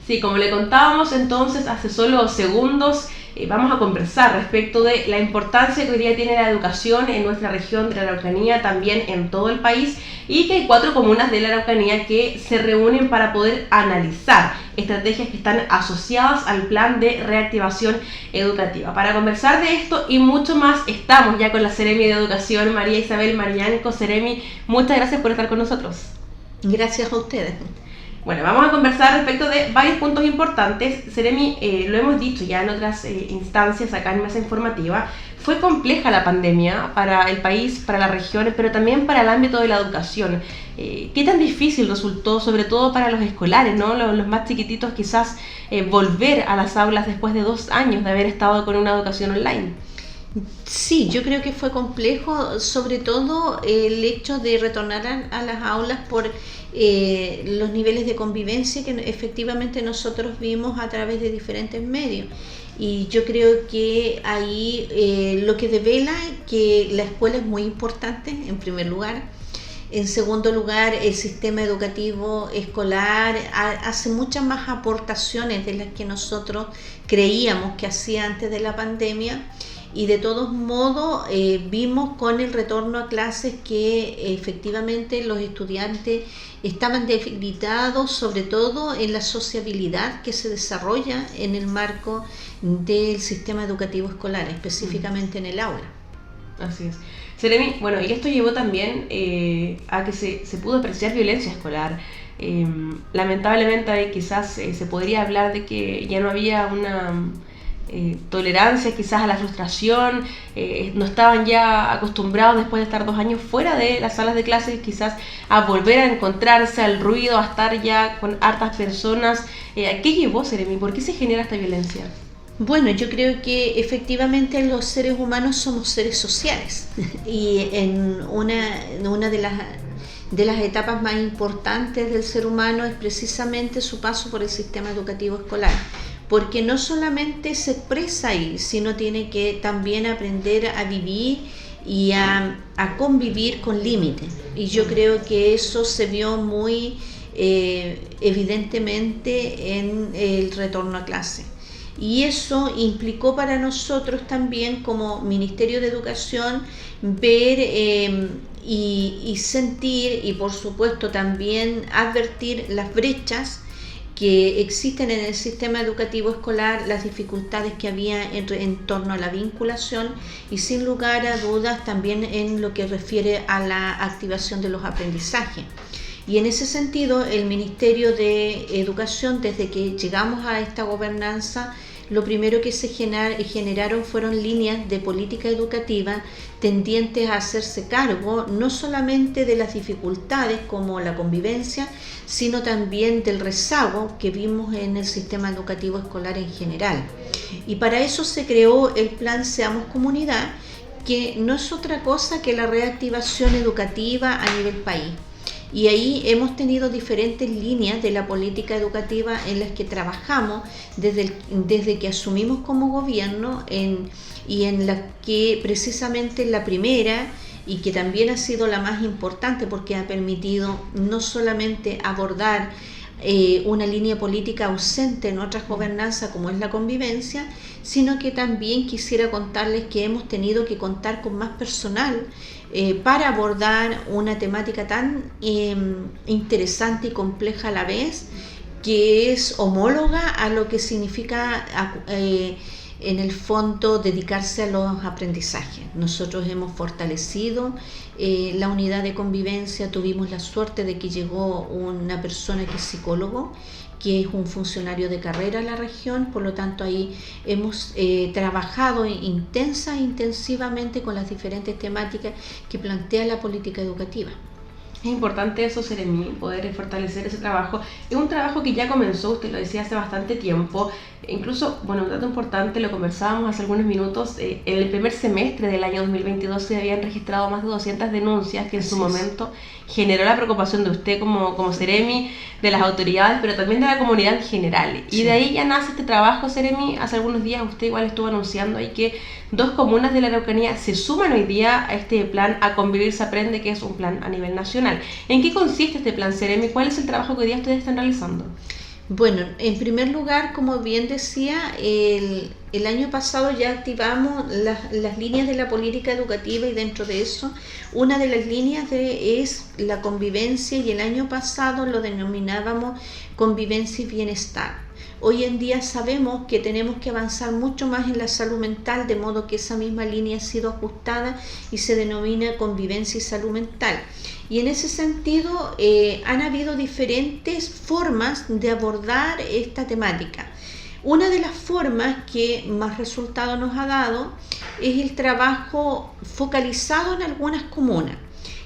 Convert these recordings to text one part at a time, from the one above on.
Sí, como le contábamos entonces hace solo segundos, vamos a conversar respecto de la importancia que hoy día tiene la educación en nuestra región de la Araucanía, también en todo el país, y que hay 4 comunas de la Araucanía que se reúnen para poder analizar estrategias que están asociadas al plan de reactivación educativa. Para conversar de esto y mucho más, estamos ya con la Seremi de Educación, María Isabel Marianco. Seremi, muchas gracias por estar con nosotros. Gracias a ustedes. Bueno, vamos a conversar respecto de varios puntos importantes. Seremi, lo hemos dicho ya en otras instancias acá en Mesa Informativa, fue compleja la pandemia para el país, para las regiones, pero también para el ámbito de la educación. ¿Qué tan difícil resultó, sobre todo para los escolares, ¿no? Los más chiquititos, quizás volver a las aulas después de 2 años de haber estado con una educación online? Sí, yo creo que fue complejo, sobre todo el hecho de retornar a las aulas por los niveles de convivencia que efectivamente nosotros vimos a través de diferentes medios. Y yo creo que ahí lo que devela que la escuela es muy importante, en primer lugar. En segundo lugar, el sistema educativo escolar hace muchas más aportaciones de las que nosotros creíamos que hacía antes de la pandemia. Y de todos modos vimos con el retorno a clases que efectivamente los estudiantes estaban debilitados, sobre todo en la sociabilidad que se desarrolla en el marco del sistema educativo escolar, específicamente en el aula. Así es. Seremi, bueno, y esto llevó también a que se pudo apreciar violencia escolar. Lamentablemente quizás se podría hablar de que ya no había una tolerancia quizás a la frustración, no estaban ya acostumbrados después de estar 2 años fuera de las salas de clases quizás a volver a encontrarse al ruido, a estar ya con hartas personas. ¿A qué llevó, Seremi? ¿Por qué se genera esta violencia? Bueno, yo creo que efectivamente los seres humanos somos seres sociales y en una de las etapas más importantes del ser humano es precisamente su paso por el sistema educativo escolar, porque no solamente se expresa ahí, sino tiene que también aprender a vivir y a convivir con límites. Y yo creo que eso se vio muy evidentemente en el retorno a clase. Y eso implicó para nosotros también como Ministerio de Educación ver y sentir y por supuesto también advertir las brechas que existen en el sistema educativo escolar, las dificultades que había en torno a la vinculación y sin lugar a dudas también en lo que refiere a la activación de los aprendizajes. Y en ese sentido, el Ministerio de Educación, desde que llegamos a esta gobernanza, lo primero que se generaron fueron líneas de política educativa tendientes a hacerse cargo no solamente de las dificultades como la convivencia, sino también del rezago que vimos en el sistema educativo escolar en general. Y para eso se creó el plan Seamos Comunidad, que no es otra cosa que la reactivación educativa a nivel país. Y ahí hemos tenido diferentes líneas de la política educativa en las que trabajamos desde que asumimos como gobierno y en la que precisamente la primera y que también ha sido la más importante porque ha permitido no solamente abordar una línea política ausente en otras gobernanzas como es la convivencia, sino que también quisiera contarles que hemos tenido que contar con más personal para abordar una temática tan interesante y compleja a la vez, que es homóloga a lo que significa en el fondo dedicarse a los aprendizajes. Nosotros hemos fortalecido la unidad de convivencia, tuvimos la suerte de que llegó una persona que es psicólogo, que es un funcionario de carrera en la región, por lo tanto ahí hemos trabajado intensivamente con las diferentes temáticas que plantea la política educativa. Es importante eso, Seremi, poder fortalecer ese trabajo. Es un trabajo que ya comenzó, usted lo decía, hace bastante tiempo. Incluso, bueno, un dato importante, lo conversábamos hace algunos minutos, en el primer semestre del año 2022 se habían registrado más de 200 denuncias que en su momento generó la preocupación de usted como Seremi, de las autoridades, pero también de la comunidad en general. Y de ahí ya nace este trabajo, Seremi. Hace algunos días usted igual estuvo anunciando ahí que 2 comunas de la Araucanía se suman hoy día a este plan A Convivir se Aprende, que es un plan a nivel nacional. ¿En qué consiste este plan, Seremi? ¿Cuál es el trabajo que hoy día ustedes están realizando? Bueno, en primer lugar, como bien decía, el año pasado ya activamos las líneas de la política educativa, y dentro de eso, una de las líneas es la convivencia, y el año pasado lo denominábamos convivencia y bienestar. Hoy en día sabemos que tenemos que avanzar mucho más en la salud mental, de modo que esa misma línea ha sido ajustada y se denomina convivencia y salud mental. Y en ese sentido han habido diferentes formas de abordar esta temática. Una de las formas que más resultado nos ha dado es el trabajo focalizado en algunas comunas.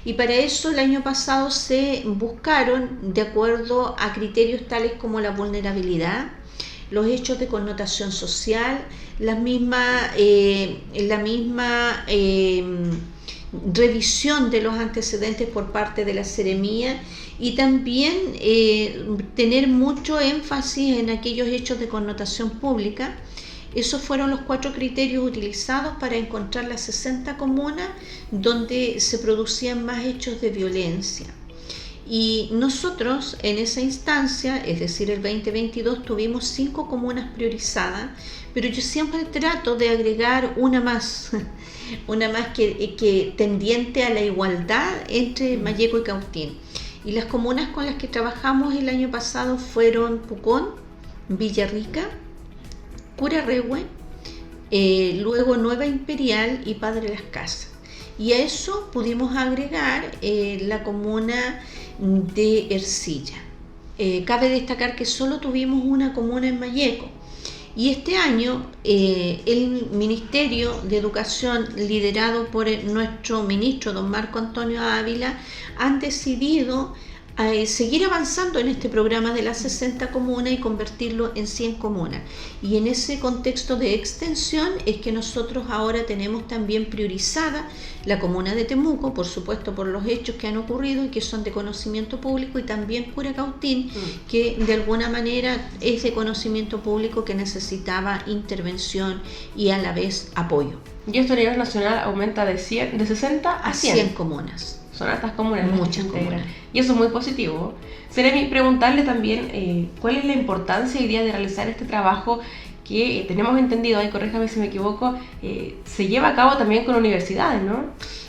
Y para eso el año pasado se buscaron, de acuerdo a criterios tales como la vulnerabilidad, los hechos de connotación social, la misma revisión de los antecedentes por parte de la Seremía, y también tener mucho énfasis en aquellos hechos de connotación pública. Esos fueron los 4 criterios utilizados para encontrar las 60 comunas donde se producían más hechos de violencia. Y nosotros en esa instancia, es decir, el 2022, tuvimos 5 comunas priorizadas, pero yo siempre trato de agregar una más que tendiente a la igualdad entre Malleco y Cautín. Y las comunas con las que trabajamos el año pasado fueron Pucón, Villarrica, Curarrehue, luego Nueva Imperial y Padre Las Casas. Y a eso pudimos agregar la comuna de Ercilla. Cabe destacar que solo tuvimos una comuna en Malleco. Y este año el Ministerio de Educación, liderado por nuestro ministro, don Marco Antonio Ávila, han decidido seguir avanzando en este programa de las 60 comunas y convertirlo en 100 comunas. Y en ese contexto de extensión es que nosotros ahora tenemos también priorizada la comuna de Temuco, por supuesto por los hechos que han ocurrido y que son de conocimiento público, y también Curacautín, que de alguna manera es de conocimiento público, que necesitaba intervención y a la vez apoyo. Y esto a nivel nacional aumenta de 60 a 100 comunas. Son hartas comunas, muchas comunas. Y eso es muy positivo. Seremi, preguntarle también cuál es la importancia hoy día de realizar este trabajo que tenemos entendido, ahí corríjame si me equivoco, se lleva a cabo también con universidades, ¿no?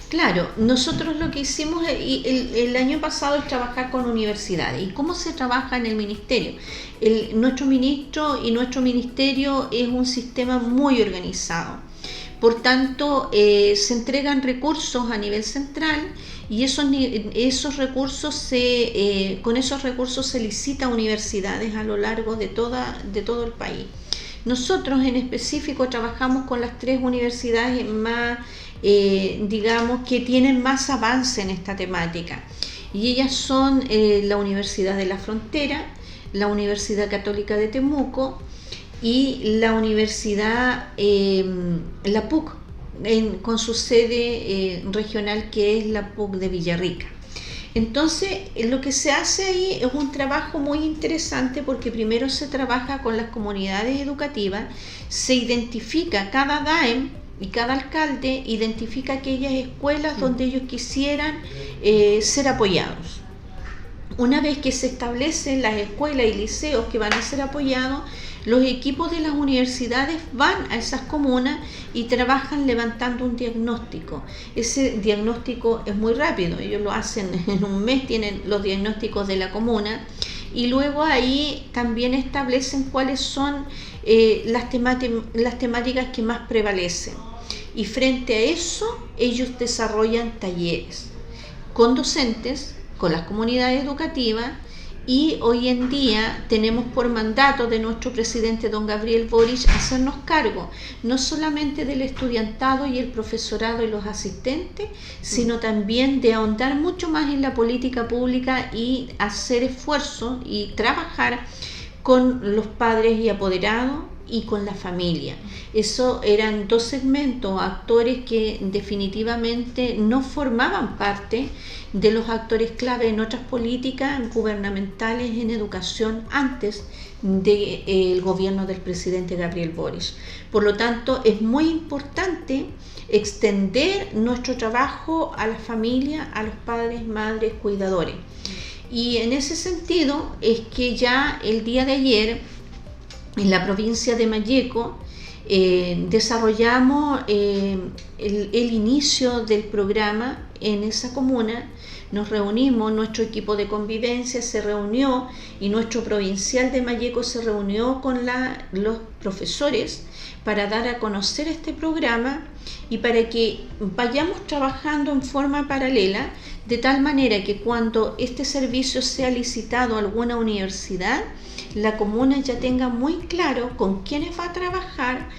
Claro, nosotros lo que hicimos el año pasado es trabajar con universidades. ¿Y cómo se trabaja en el ministerio? Nuestro ministro y nuestro ministerio es un sistema muy organizado. Por tanto, se entregan recursos a nivel central, y esos recursos con esos recursos se licita a universidades a lo largo de todo el país. Nosotros en específico trabajamos con las 3 universidades más, digamos, que tienen más avance en esta temática. Y ellas son la Universidad de la Frontera, la Universidad Católica de Temuco y la Universidad, la PUC, con su sede regional, que es la PUC de Villarrica. Entonces, lo que se hace ahí es un trabajo muy interesante, porque primero se trabaja con las comunidades educativas, se identifica cada DAEM y cada alcalde identifica aquellas escuelas donde ellos quisieran ser apoyados. Una vez que se establecen las escuelas y liceos que van a ser apoyados, los equipos de las universidades van a esas comunas y trabajan levantando un diagnóstico. Ese diagnóstico es muy rápido, ellos lo hacen en un mes, tienen los diagnósticos de la comuna, y luego ahí también establecen cuáles son las temáticas que más prevalecen. Y frente a eso, ellos desarrollan talleres con docentes, con las comunidades educativas, y hoy en día tenemos por mandato de nuestro presidente don Gabriel Boric hacernos cargo no solamente del estudiantado y el profesorado y los asistentes, sino también de ahondar mucho más en la política pública y hacer esfuerzos y trabajar con los padres y apoderados y con la familia. Eso eran 2 segmentos, actores que definitivamente no formaban parte de los actores clave en otras políticas gubernamentales en educación antes del gobierno del presidente Gabriel Boric. Por lo tanto, es muy importante extender nuestro trabajo a la familia, a los padres, madres, cuidadores. Y en ese sentido es que ya el día de ayer en la provincia de Malleco desarrollamos el inicio del programa en esa comuna. Nos reunimos, nuestro equipo de convivencia se reunió y nuestro provincial de Malleco se reunió con los profesores para dar a conocer este programa y para que vayamos trabajando en forma paralela, de tal manera que cuando este servicio sea licitado a alguna universidad, la comuna ya tenga muy claro con quiénes va a trabajar,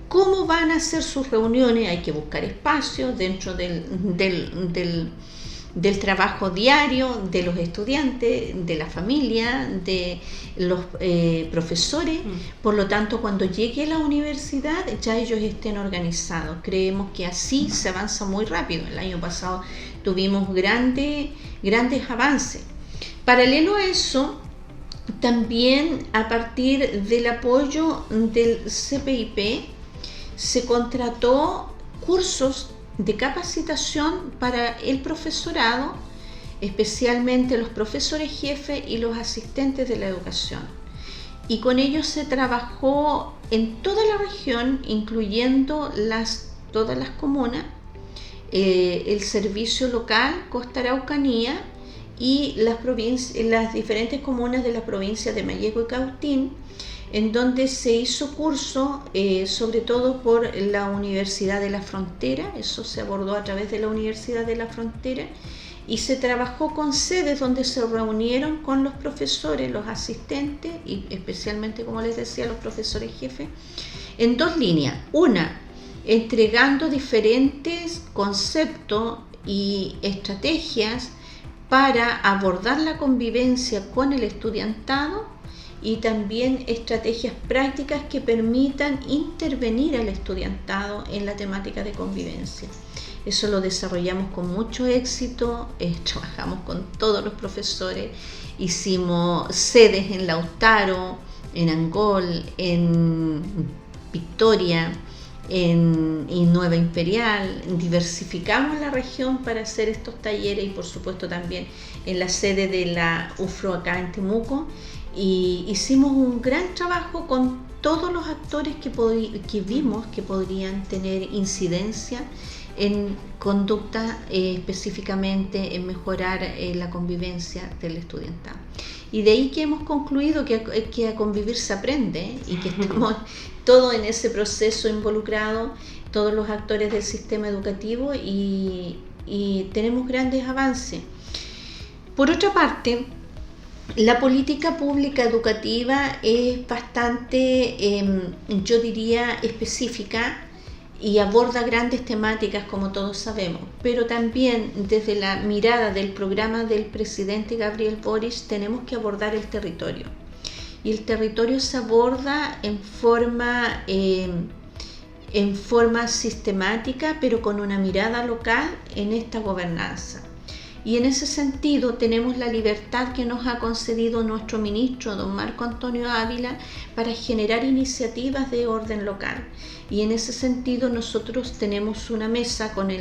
cómo van a hacer sus reuniones. Hay que buscar espacios dentro del trabajo diario de los estudiantes, de la familia, de los profesores. Por lo tanto, cuando llegue a la universidad ya ellos estén organizados. Creemos que así se avanza muy rápido. El año pasado tuvimos grandes avances. Paralelo a eso, también a partir del apoyo del CPIP se contrató cursos de capacitación para el profesorado, especialmente los profesores jefes y los asistentes de la educación. Y con ellos se trabajó en toda la región, incluyendo todas las comunas, el servicio local Costa Araucanía y las diferentes comunas de las provincias de Malleco y Cautín, en donde se hizo curso sobre todo por la Universidad de la Frontera. Eso se abordó a través de la Universidad de la Frontera y se trabajó con sedes donde se reunieron con los profesores, los asistentes y especialmente, como les decía, los profesores jefes, en dos líneas. Una, entregando diferentes conceptos y estrategias para abordar la convivencia con el estudiantado y también estrategias prácticas que permitan intervenir al estudiantado en la temática de convivencia. Eso lo desarrollamos con mucho éxito, trabajamos con todos los profesores, hicimos sedes en Lautaro, en Angol, en Victoria, en Nueva Imperial. Diversificamos la región para hacer estos talleres y por supuesto también en la sede de la UFRO acá en Temuco, y hicimos un gran trabajo con todos los actores que vimos que podrían tener incidencia en conducta, específicamente en mejorar la convivencia del estudiantado. Y de ahí que hemos concluido que a convivir se aprende y que estamos todos en ese proceso involucrados, todos los actores del sistema educativo, y tenemos grandes avances. Por otra parte, la política pública educativa es bastante, yo diría, específica y aborda grandes temáticas, como todos sabemos, pero también desde la mirada del programa del presidente Gabriel Boric tenemos que abordar el territorio. Y el territorio se aborda en forma sistemática, pero con una mirada local en esta gobernanza. Y en ese sentido tenemos la libertad que nos ha concedido nuestro ministro, don Marco Antonio Ávila, para generar iniciativas de orden local. Y en ese sentido nosotros tenemos una mesa con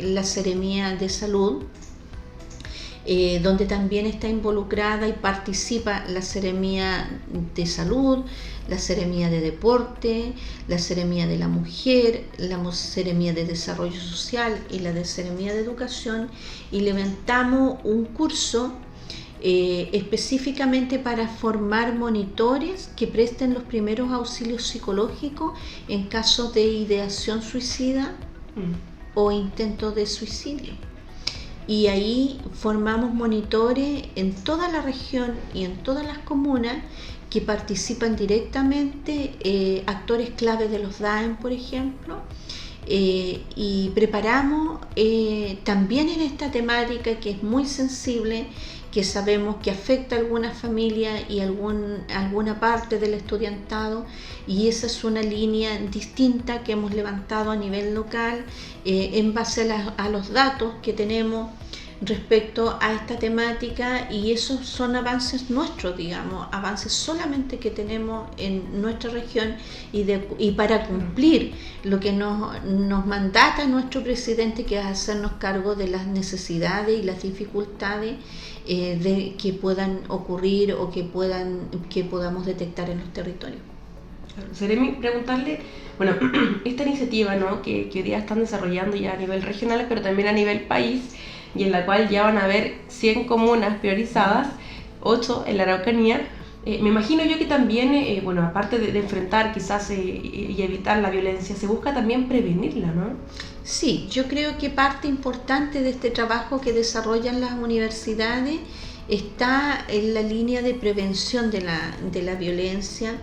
la Seremía de Salud, donde también está involucrada y participa la Seremía de Salud, la Seremía de Deporte, la Seremía de la Mujer, la Seremía de Desarrollo Social y la de Seremía de Educación, y levantamos un curso específicamente para formar monitores que presten los primeros auxilios psicológicos en caso de ideación suicida o intento de suicidio. Y ahí formamos monitores en toda la región y en todas las comunas que participan directamente, actores clave de los DAEM, por ejemplo, y preparamos también en esta temática que es muy sensible, que sabemos que afecta a algunas familias y alguna parte del estudiantado, y esa es una línea distinta que hemos levantado a nivel local en base a los datos que tenemos respecto a esta temática, y esos son avances nuestros, digamos, avances solamente que tenemos en nuestra región y para cumplir lo que nos mandata nuestro presidente, que es hacernos cargo de las necesidades y las dificultades de que puedan ocurrir o que podamos detectar en los territorios. Seremi, preguntarle, bueno, esta iniciativa, ¿no?, que hoy día están desarrollando ya a nivel regional, pero también a nivel país, y en la cual ya van a haber 100 comunas priorizadas, 8 en la Araucanía. Me imagino yo que también, bueno, aparte de enfrentar quizás y evitar la violencia, se busca también prevenirla, ¿no? Sí, yo creo que parte importante de este trabajo que desarrollan las universidades está en la línea de prevención de la violencia,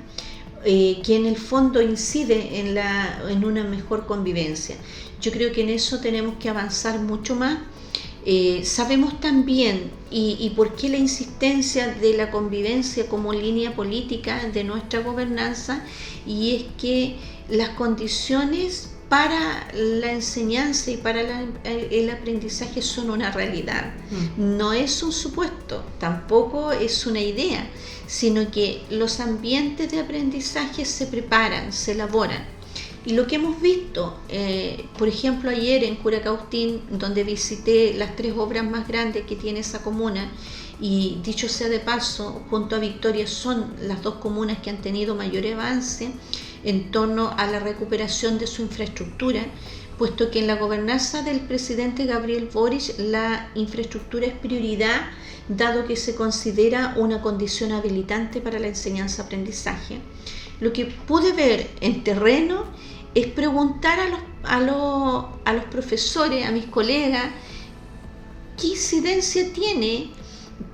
que en el fondo incide en una mejor convivencia. Yo creo que en eso tenemos que avanzar mucho más. Sabemos también, y por qué la insistencia de la convivencia como línea política de nuestra gobernanza, y es que las condiciones para la enseñanza y para el aprendizaje son una realidad. No es un supuesto, tampoco es una idea, sino que los ambientes de aprendizaje se preparan, se elaboran. Y lo que hemos visto, por ejemplo, ayer en Curacautín, donde visité las 3 obras más grandes que tiene esa comuna, y dicho sea de paso, junto a Victoria son las 2 comunas que han tenido mayor avance en torno a la recuperación de su infraestructura, puesto que en la gobernanza del presidente Gabriel Boric la infraestructura es prioridad, dado que se considera una condición habilitante para la enseñanza-aprendizaje. Lo que pude ver en terreno es preguntar a los profesores, a mis colegas, qué incidencia tiene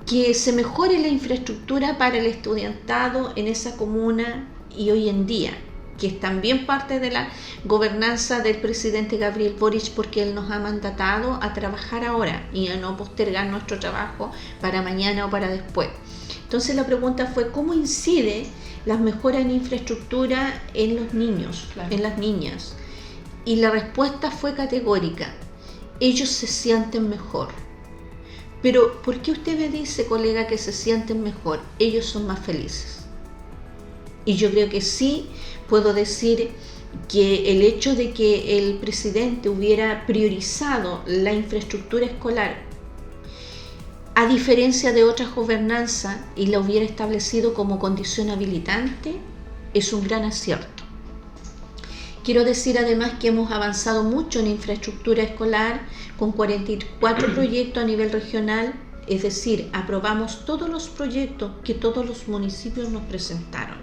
que se mejore la infraestructura para el estudiantado en esa comuna y hoy en día, que es también parte de la gobernanza del presidente Gabriel Boric, porque él nos ha mandatado a trabajar ahora y a no postergar nuestro trabajo para mañana o para después. Entonces la pregunta fue, ¿cómo incide las mejoras en infraestructura en los niños, en las niñas? Y la respuesta fue categórica: ellos se sienten mejor. Pero ¿por qué usted me dice, colega, que se sienten mejor? Ellos son más felices. Y yo creo que sí puedo decir que el hecho de que el presidente hubiera priorizado la infraestructura escolar, a diferencia de otras gobernanzas, y la hubiera establecido como condición habilitante, es un gran acierto. Quiero decir además que hemos avanzado mucho en infraestructura escolar con 44 proyectos a nivel regional, es decir, aprobamos todos los proyectos que todos los municipios nos presentaron.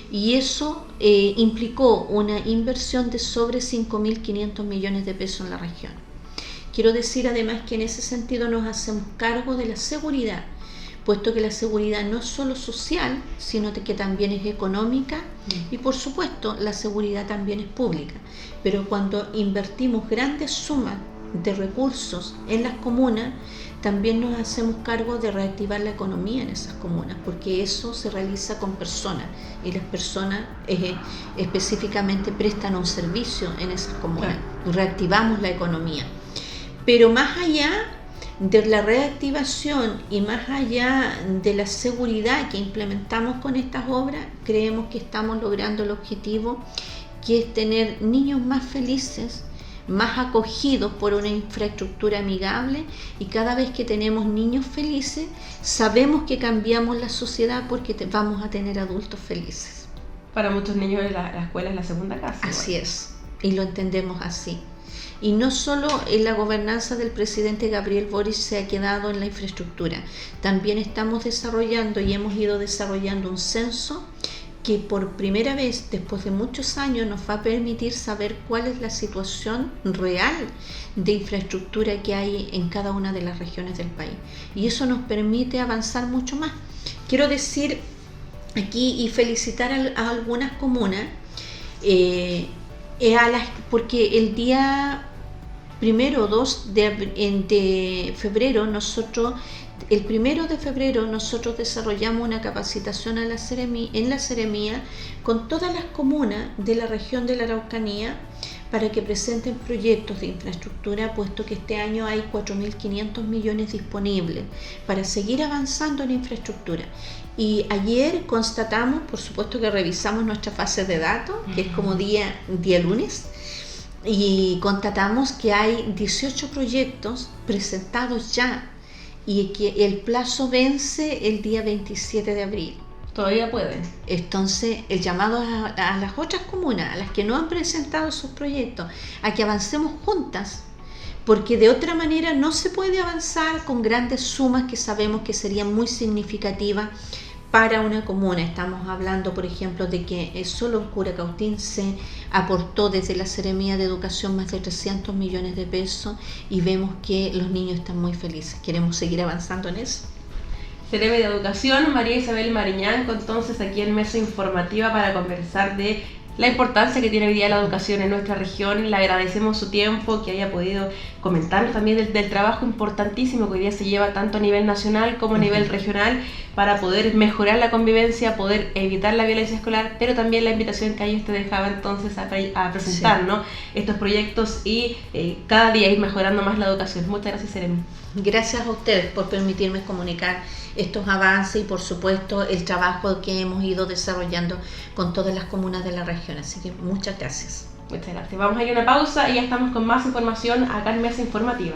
Y eso implicó una inversión de sobre 5.500 millones de pesos en la región. Quiero decir además que en ese sentido nos hacemos cargo de la seguridad, puesto que la seguridad no es solo social, sino que también es económica, y por supuesto la seguridad también es pública. Pero cuando invertimos grandes sumas de recursos en las comunas, también nos hacemos cargo de reactivar la economía en esas comunas, porque eso se realiza con personas, y las personas específicamente prestan un servicio en esas comunas. Reactivamos la economía. Pero más allá de la reactivación y más allá de la seguridad que implementamos con estas obras, creemos que estamos logrando el objetivo, que es tener niños más felices, más acogidos por una infraestructura amigable, y cada vez que tenemos niños felices, sabemos que cambiamos la sociedad porque vamos a tener adultos felices. Para muchos niños la escuela es la segunda casa. Así es, y lo entendemos así. Y no solo en la gobernanza del presidente Gabriel Boric se ha quedado en la infraestructura, también estamos desarrollando y hemos ido desarrollando un censo que por primera vez, después de muchos años, nos va a permitir saber cuál es la situación real de infraestructura que hay en cada una de las regiones del país. Y eso nos permite avanzar mucho más. Quiero decir aquí y felicitar a algunas comunas, porque el día 1 o 2 de febrero el 1 de febrero nosotros desarrollamos una capacitación en la Seremía con todas las comunas de la región de la Araucanía para que presenten proyectos de infraestructura, puesto que este año hay 4.500 millones disponibles para seguir avanzando en infraestructura. Y ayer constatamos, por supuesto que revisamos nuestra fase de datos, que es como día lunes, y constatamos que hay 18 proyectos presentados ya y que el plazo vence el día 27 de abril. Todavía pueden. Entonces, el llamado a las otras comunas, a las que no han presentado sus proyectos, a que avancemos juntas, porque de otra manera no se puede avanzar con grandes sumas que sabemos que serían muy significativas para una comuna. Estamos hablando, por ejemplo, de que solo en Curacautín se aportó desde la Seremía de Educación más de 300 millones de pesos y vemos que los niños están muy felices. Queremos seguir avanzando en eso. Seremi de Educación, María Isabel Mariñán, entonces aquí en Mesa Informativa para conversar de la importancia que tiene hoy día la educación en nuestra región. Le agradecemos su tiempo, que haya podido comentarnos también del trabajo importantísimo que hoy día se lleva tanto a nivel nacional como a nivel regional para poder mejorar la convivencia, poder evitar la violencia escolar, pero también la invitación que ahí usted dejaba entonces a presentar, sí, ¿no?, estos proyectos y cada día ir mejorando más la educación. Muchas gracias, Seremi. Gracias a ustedes por permitirme comunicar estos avances y por supuesto el trabajo que hemos ido desarrollando con todas las comunas de la región. Así que muchas gracias. Muchas gracias. Vamos a ir a una pausa y ya estamos con más información acá en Mesa Informativa.